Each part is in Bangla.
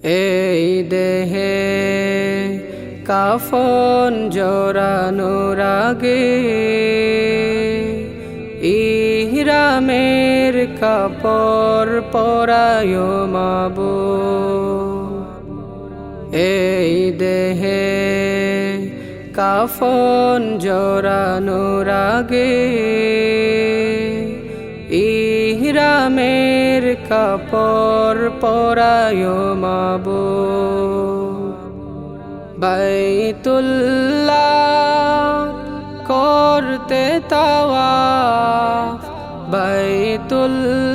এই দেহে কাফন জড়ানোর আগে ইহরামের কাপড় পরায় মাবুদ। এই দেহে কাফন জড়ানোর আগে ইহরামের কাপড় পরায় মাবুদ। বাইতুল্লাহ করতে তাওয়াফ, বাইতুল্লাহ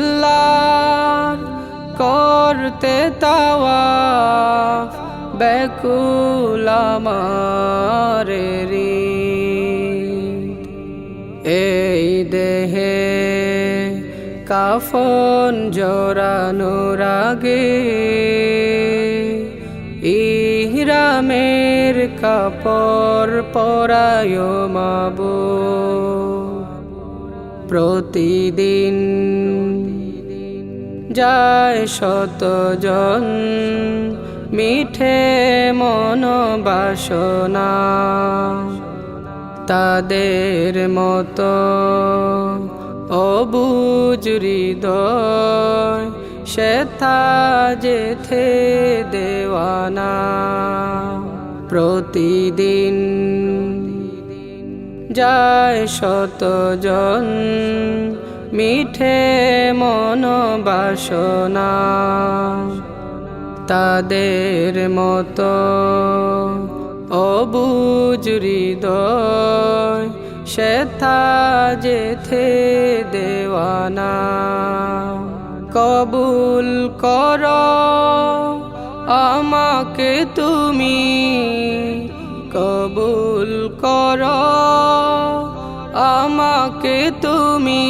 করতে তাওয়াফ, ব্যাকুল আমার হৃদ। এই দেহে কাফন জড়ানোর আগে ইহরামের কাপড় পরায় মাবুদ। প্রতিদিন যায় শতজন মিঠে মন বাসনা, তাদের মতো অবুঝ হৃদয় সেথা যেথে দেওয়ানা। প্রতিদিন যায় শতজন মিঠে মন বাসনা, তাদের মতো অবুঝ হৃদয় সেথা যেথে দেওয়ানা। কবুল কর আমাকে তুমি, কবুল কর আমাকে তুমি,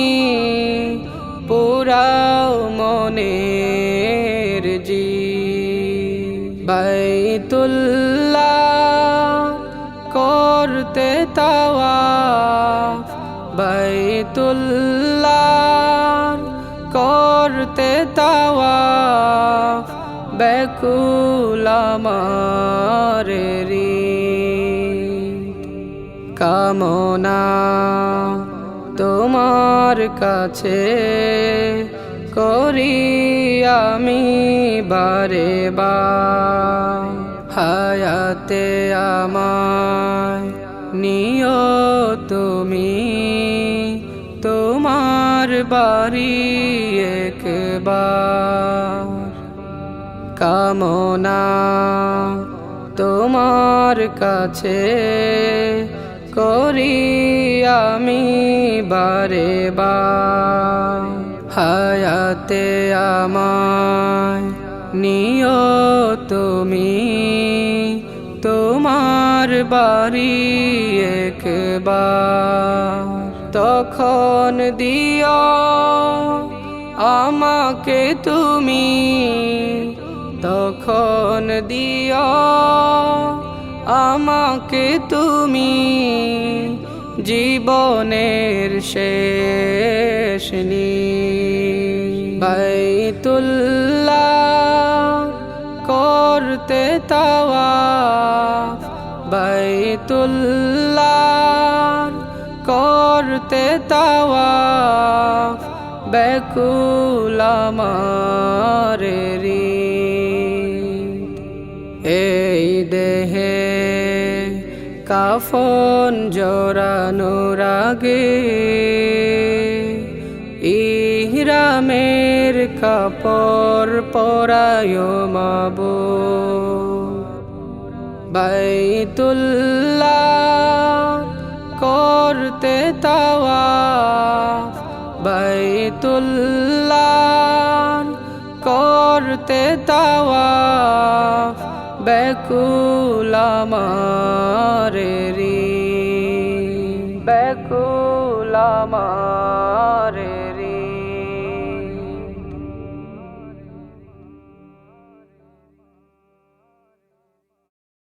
পুরাও মনের জি। বাইতুল্লাহ করতে তাওয়াফ, বাইতুল্লাহ করতে তাওয়াফ, ব্যাকুল আমার হৃদ। কামনা তোমার কাছে করি আমি বারে বার, হায়াতে আমায় নিও তুমি, তোমার বাড়ি একবার। কামনা তোমার কাছে করি আমি বারে বার, হায়াতে আমায় নিও তুমি, তোমার বাড়ি একবার। তখন দিও আমাকে তুমি, তখন দিও আমাকে তুমি, জীবনের শেষ বাইতুল্লাহ করতে তাওয়াফ, বাইতুল্লাহ করতে তাওয়াফ, ব্যাকুল আমার হৃদ। এই দেহে কাফন জড়ানোর আগে ইহরামের কাপড় পরায় মাবুদ। বাইতুল্লাহ করতে তাওয়াফ, বাইতুল্লাহ করতে তাওয়াফ, ব্যাকুল আমার হৃদ, ব্যাকুল আমার